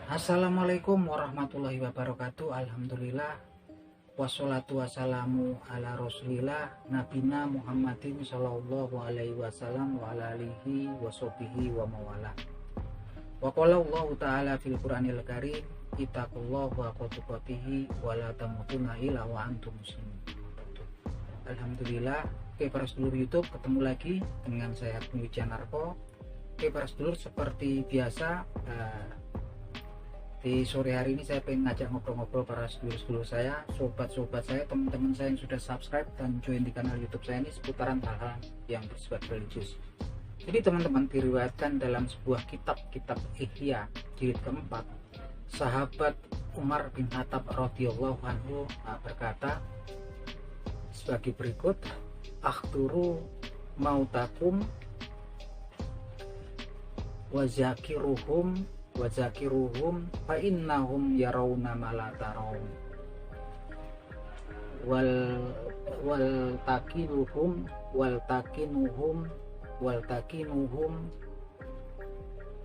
Assalamualaikum warahmatullahi wabarakatuh. Alhamdulillah wassalatu wassalamu ala rasulillah nabina Muhammadin sallallahu alaihi wasallam wa ala alihi wa sahbihi wa mawala. Wa qala Allah ta'ala fil Qur'anil Karim ittaqullah wa qatuqatihi wa la tamutunna illa wa antum muslimun. Alhamdulillah, oke para sedulur YouTube, ketemu lagi dengan saya Agni Wijanarko. Oke para sedulur, seperti biasa di sore hari ini saya pengen ngajak ngobrol-ngobrol para sedulur-sedulur saya, sobat-sobat saya, teman-teman saya yang sudah subscribe dan join di kanal YouTube saya ini seputaran hal-hal yang bersifat religius. Jadi teman-teman, diriwayatkan dalam sebuah kitab Ihya jilid keempat, sahabat Umar bin Khattab radhiyallahu anhu berkata sebagai berikut: akhturu mautakum wa zakiruhum fa innahum yarawna ma la tarawun wal takinuhum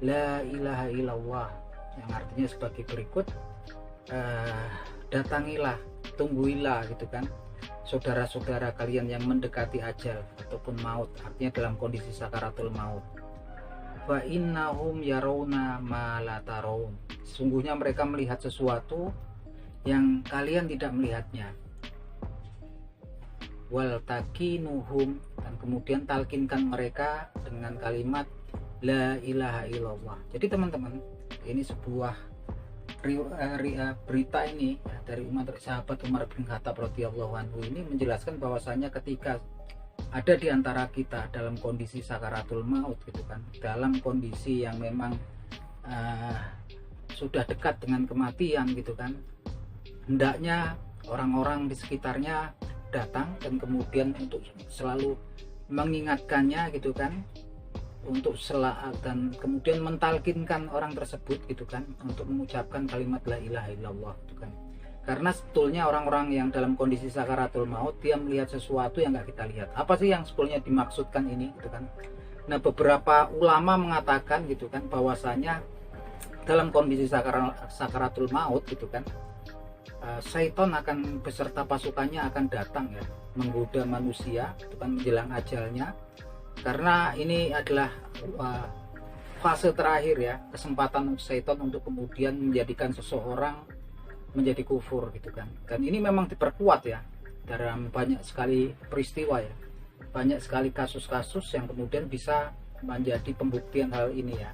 la ilaha illallah, yang artinya sebagai berikut, datangilah, tungguilah gitu kan saudara-saudara kalian yang mendekati ajal ataupun maut, artinya dalam kondisi sakaratul maut. Fa innahum yarawna ma la tarawun, sungguhnya mereka melihat sesuatu yang kalian tidak melihatnya. Wal takinuhum, dan kemudian talkinkan mereka dengan kalimat la ilaha illallah. Jadi teman-teman, ini sebuah berita ini dari sahabat Umar bin Khattab radhiyallahu anhu ini menjelaskan bahwasanya ketika ada di antara kita dalam kondisi sakaratul maut gitu kan, dalam kondisi yang memang sudah dekat dengan kematian gitu kan, hendaknya orang-orang di sekitarnya datang dan kemudian untuk selalu mengingatkannya gitu kan, untuk dan kemudian mentalkinkan orang tersebut gitu kan, untuk mengucapkan kalimat la ilaha illallah gitu kan. Karena sebetulnya orang-orang yang dalam kondisi sakaratul maut, dia melihat sesuatu yang nggak kita lihat. Apa sih yang sebetulnya dimaksudkan ini gitu kan? Nah, beberapa ulama mengatakan gitu kan, bahwasanya dalam kondisi sakaratul maut gitu kan, syaitan akan beserta pasukannya akan datang ya, menggoda manusia gitu kan, menjelang ajalnya. Karena ini adalah fase terakhir ya, kesempatan syaitan untuk kemudian menjadikan seseorang menjadi kufur gitu kan. Dan ini memang diperkuat ya dalam banyak sekali peristiwa ya, banyak sekali kasus-kasus yang kemudian bisa menjadi pembuktian hal ini ya.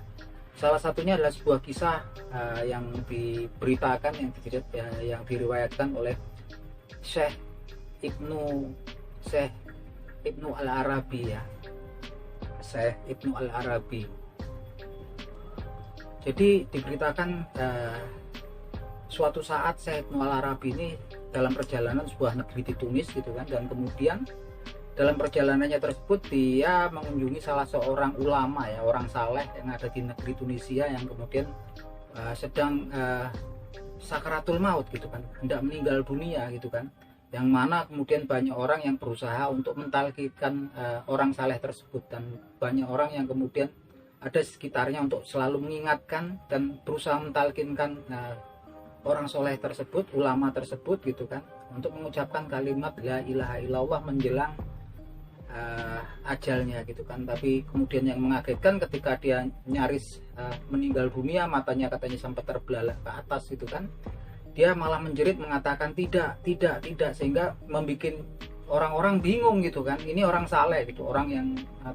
Salah satunya adalah sebuah kisah yang diberitakan, yang diriwayatkan oleh Syekh Ibnu Al-Arabi ya, Syekh Ibnu Al-Arabi. Jadi diberitakan suatu saat Syekh Ibnu Al-Arabi ini dalam perjalanan sebuah negeri di Tunis gitu kan, dan kemudian dalam perjalanannya tersebut dia mengunjungi salah seorang ulama ya, orang saleh yang ada di negeri Tunisia, yang kemudian sedang sakaratul maut gitu kan, hendak meninggal dunia gitu kan, yang mana kemudian banyak orang yang berusaha untuk mentalkinkan orang saleh tersebut, dan banyak orang yang kemudian ada di sekitarnya untuk selalu mengingatkan dan berusaha mentalkinkan orang soleh tersebut, ulama tersebut gitu kan, untuk mengucapkan kalimat la ilaha illallah menjelang ajalnya gitu kan. Tapi kemudian yang mengagetkan ketika dia nyaris meninggal dunia, matanya katanya sampai terbelalak ke atas gitu kan, dia malah menjerit mengatakan tidak, sehingga membuat orang-orang bingung gitu kan. Ini orang saleh gitu, orang yang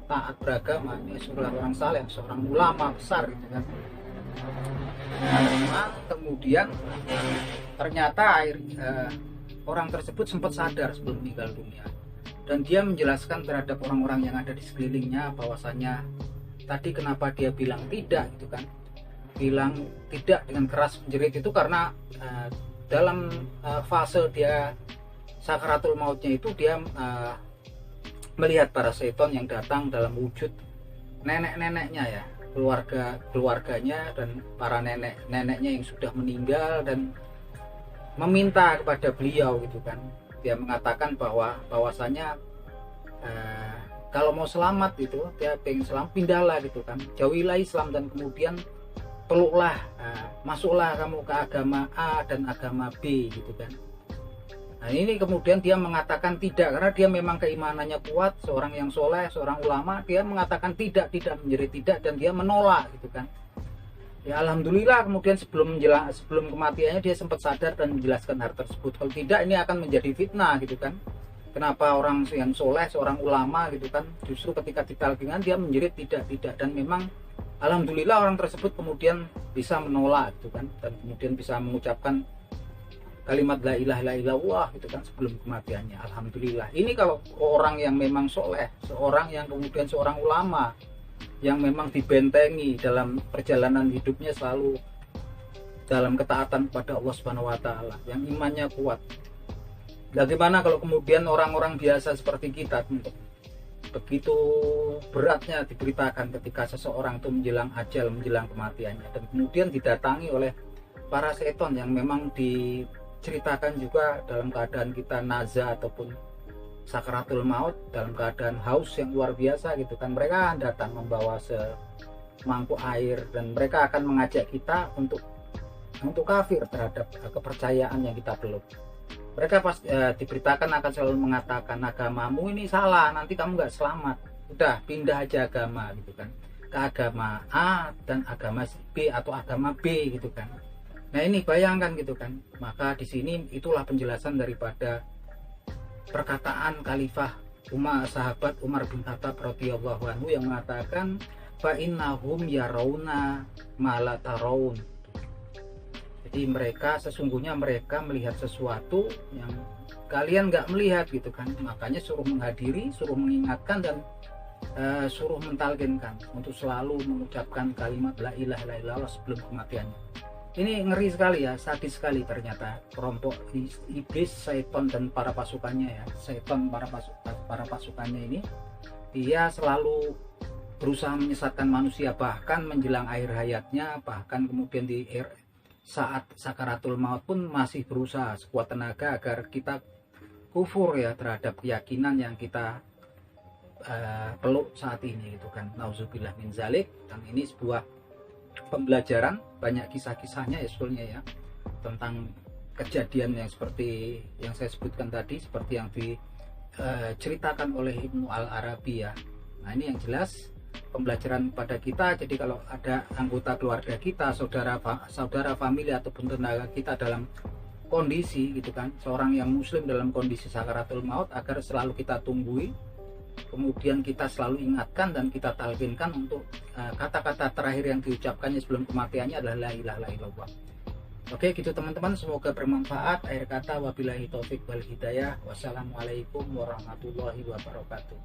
taat beragama, ini seorang orang saleh, seorang ulama besar gitu kan. Nah, kemudian ternyata orang tersebut sempat sadar sebelum meninggal dunia, dan dia menjelaskan terhadap orang-orang yang ada di sekelilingnya bahwasanya tadi kenapa dia bilang tidak gitu kan, bilang tidak dengan keras menjerit itu karena dalam fase dia sakaratul mautnya itu dia melihat para setan yang datang dalam wujud nenek-neneknya ya, keluarganya dan para nenek-neneknya yang sudah meninggal, dan meminta kepada beliau gitu kan. Dia mengatakan bahwasanya kalau mau selamat itu, dia pengen selamat, pindahlah gitu kan, jauhilah Islam dan kemudian peluklah masuklah kamu ke agama A dan agama B gitu kan. Nah ini kemudian dia mengatakan tidak, karena dia memang keimanannya kuat, seorang yang soleh, seorang ulama, dia mengatakan tidak menjadi tidak, dan dia menolak gitu kan. Ya alhamdulillah kemudian sebelum kematiannya dia sempat sadar dan menjelaskan hal tersebut. Kalau tidak ini akan menjadi fitnah gitu kan. Kenapa orang yang soleh, seorang ulama gitu kan, justru ketika ditalkinkan dia menjerit tidak, dan memang alhamdulillah orang tersebut kemudian bisa menolak gitu kan, dan kemudian bisa mengucapkan kalimat la ilaha illallah gitu kan sebelum kematiannya. Alhamdulillah. Ini kalau orang yang memang soleh, seorang yang kemudian seorang ulama yang memang dibentengi dalam perjalanan hidupnya selalu dalam ketaatan kepada Allah Subhanahu wa taala, yang imannya kuat. Bagaimana kalau kemudian orang-orang biasa seperti kita begitu beratnya diberitakan ketika seseorang itu menjelang ajal, menjelang kematiannya, dan kemudian didatangi oleh para seton yang memang diceritakan juga dalam keadaan kita naza ataupun sakaratul maut, dalam keadaan haus yang luar biasa gitu kan. Mereka akan datang membawa semangkuk air dan mereka akan mengajak kita untuk kafir terhadap kepercayaan yang kita peluk. Mereka pasti diberitakan akan selalu mengatakan agamamu ini salah, nanti kamu nggak selamat, udah pindah aja agama gitu kan, ke agama A dan agama B atau agama B gitu kan. Nah ini bayangkan gitu kan. Maka di sini itulah penjelasan daripada perkataan Khalifah sahabat Umar bin Khattab radhiyallahu anhu yang mengatakan fa innahum yarawna ma la tarawun. Jadi sesungguhnya mereka melihat sesuatu yang kalian nggak melihat gitu kan. Makanya suruh menghadiri, suruh mengingatkan, dan suruh mentalkinkan untuk selalu mengucapkan kalimat la ilaha illallah sebelum kematiannya. Ini ngeri sekali ya, sadis sekali ternyata kelompok iblis, setan dan para pasukannya ya. Setan para pasukannya ini dia selalu berusaha menyesatkan manusia, bahkan menjelang akhir hayatnya, bahkan kemudian di saat sakaratul maut pun masih berusaha sekuat tenaga agar kita kufur ya terhadap keyakinan yang kita peluk saat ini gitu kan. Nauzubillah min zalik. Dan ini sebuah pembelajaran, banyak kisah-kisahnya ya sebetulnya ya, tentang kejadian yang seperti yang saya sebutkan tadi, seperti yang diceritakan oleh Ibnu Al-Arabi ya. Nah ini yang jelas pembelajaran pada kita. Jadi kalau ada anggota keluarga kita, saudara famili ataupun tenaga kita dalam kondisi gitu kan, seorang yang muslim dalam kondisi sakaratul maut, agar selalu kita tunggui, kemudian kita selalu ingatkan dan kita talkinkan untuk kata-kata terakhir yang diucapkannya sebelum kematiannya adalah la ilaha illallah. Oke gitu teman-teman, semoga bermanfaat. Akhir kata wabillahi taufik wal hidayah. Wassalamualaikum warahmatullahi wabarakatuh.